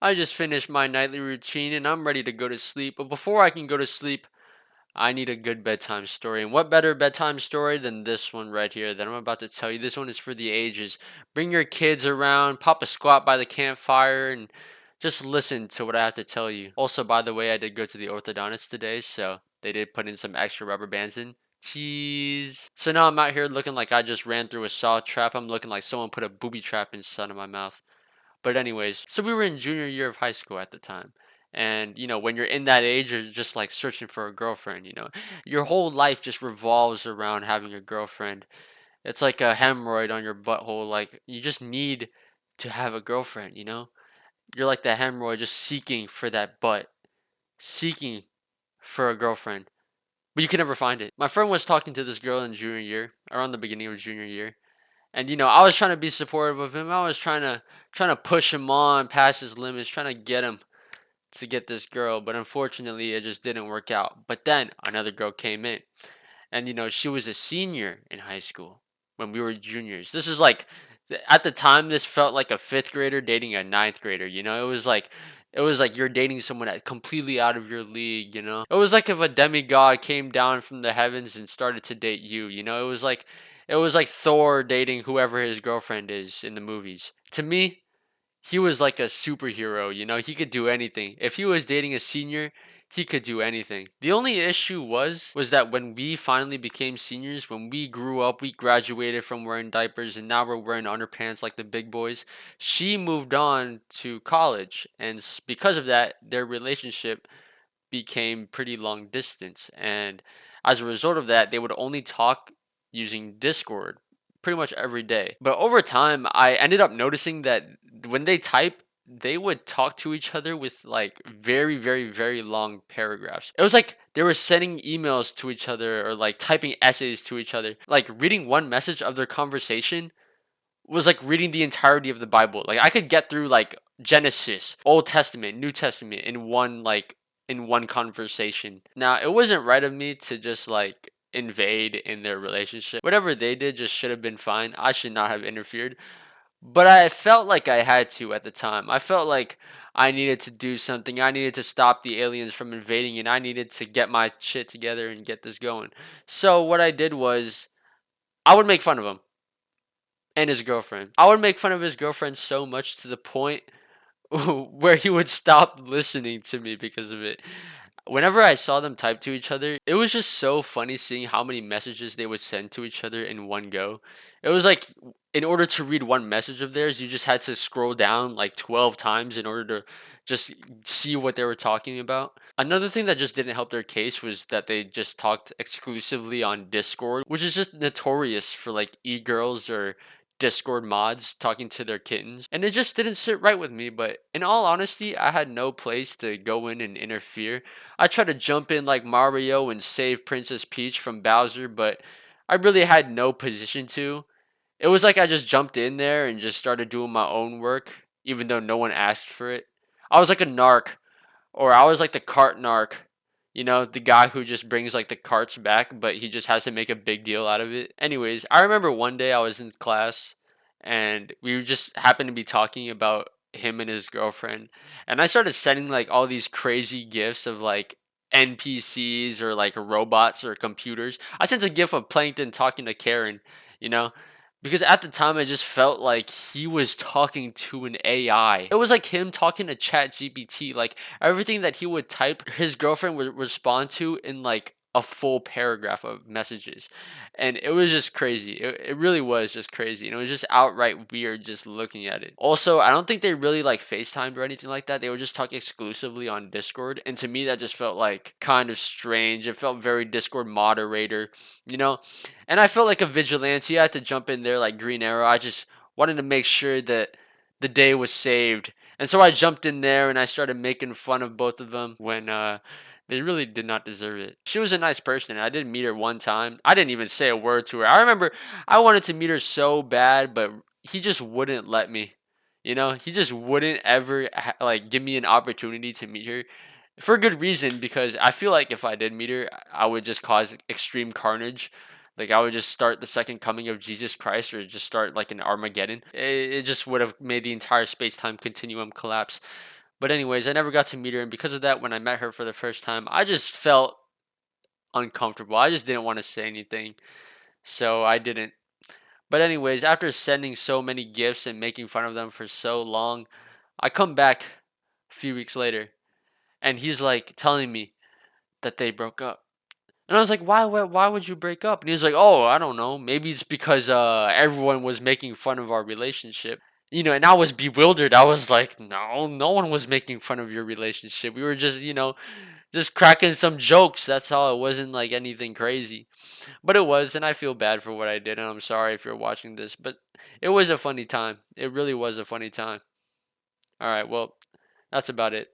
I just finished my nightly routine and I'm ready to go to sleep. But before I can go to sleep, I need a good bedtime story. And what better bedtime story than this one right here that I'm about to tell you? This one is for the ages. Bring your kids around, pop a squat by the campfire, and just listen to what I have to tell you. Also, by the way, I did go to the orthodontist today, so they did put in some extra rubber bands in. Cheese. So now I'm out here looking like I just ran through a saw trap. I'm looking like someone put a booby trap inside of my mouth. But anyways, so we were in junior year of high school at the time. And when you're in that age, you're just like searching for a girlfriend. Your whole life just revolves around having a girlfriend. It's like a hemorrhoid on your butthole. Like you just need to have a girlfriend. You're like the hemorrhoid just seeking for that butt, seeking for a girlfriend. But you can never find it. My friend was talking to this girl in junior year, around the beginning of junior year. And I was trying to be supportive of him. I was trying to push him on past his limits, trying to get him to get this girl, but unfortunately it just didn't work out. But then another girl came in, and she was a senior in high school when we were juniors. This is like at the time this felt like a 5th grader dating a ninth grader. It was like you're dating someone that's completely out of your league. It was like if a demigod came down from the heavens and started to date you. It was like Thor dating whoever his girlfriend is in the movies. To me, he was like a superhero. He could do anything. If he was dating a senior, he could do anything. The only issue was that when we finally became seniors, when we grew up, we graduated from wearing diapers and now we're wearing underpants like the big boys. She moved on to college, and because of that, their relationship became pretty long distance. And as a result of that, they would only talk using Discord pretty much every day. But over time, I ended up noticing that when they type, they would talk to each other with like very, very, very long paragraphs. It was like they were sending emails to each other or like typing essays to each other. Like reading one message of their conversation was like reading the entirety of the Bible. Like I could get through like Genesis, Old Testament, New Testament in one conversation. Now, it wasn't right of me to just like invade in their relationship. Whatever they did just should have been fine. I should not have interfered. But I felt like I had to at the time. I felt like I needed to do something. I needed to stop the aliens from invading and I needed to get my shit together and get this going. So what I did was I would make fun of him and his girlfriend. I would make fun of his girlfriend so much to the point where he would stop listening to me because of it. Whenever I saw them type to each other, it was just so funny seeing how many messages they would send to each other in one go. It was like in order to read one message of theirs, you just had to scroll down like 12 times in order to just see what they were talking about. Another thing that just didn't help their case was that they just talked exclusively on Discord, which is just notorious for like e-girls or Discord mods talking to their kittens. And it just didn't sit right with me, but in all honesty, I had no place to go in and interfere. I tried to jump in like Mario and save Princess Peach from Bowser, but I really had no position to. It was like I just jumped in there and just started doing my own work, even though no one asked for it. I was like a narc, or I was like the cart narc. The guy who just brings like the carts back, but he just has to make a big deal out of it. Anyways, I remember one day I was in class and we just happened to be talking about him and his girlfriend. And I started sending like all these crazy gifs of like NPCs or like robots or computers. I sent a gif of Plankton talking to Karen, you know, because at the time I just felt like he was talking to an AI. It was like him talking to Chat GPT. Like everything that he would type, his girlfriend would respond to in like a full paragraph of messages. And it was just crazy. It really was just crazy. And it was just outright weird just looking at it. Also, I don't think they really like FaceTimed or anything like that. They would just talk exclusively on Discord. And to me, that just felt like kind of strange. It felt very Discord moderator, you know? And I felt like a vigilante. I had to jump in there like Green Arrow. I just wanted to make sure that the day was saved. And so I jumped in there and I started making fun of both of them when they really did not deserve it. She was a nice person. I did meet her one time. I didn't even say a word to her. I remember I wanted to meet her so bad, but he just wouldn't let me. He just wouldn't ever like give me an opportunity to meet her for good reason because I feel like if I did meet her, I would just cause extreme carnage. Like I would just start the second coming of Jesus Christ or just start like an Armageddon. It just would have made the entire space-time continuum collapse. But anyways, I never got to meet her, and because of that, when I met her for the first time, I just felt uncomfortable. I just didn't want to say anything, so I didn't. But anyways, after sending so many gifts and making fun of them for so long, I come back a few weeks later, and he's like telling me that they broke up. And I was like, why would you break up? And he was like, oh, I don't know. Maybe it's because everyone was making fun of our relationship. And I was bewildered. I was like, no, no one was making fun of your relationship. We were just, just cracking some jokes. That's all. It wasn't like anything crazy. But it was, and I feel bad for what I did, and I'm sorry if you're watching this, but it was a funny time. It really was a funny time. All right, well, that's about it.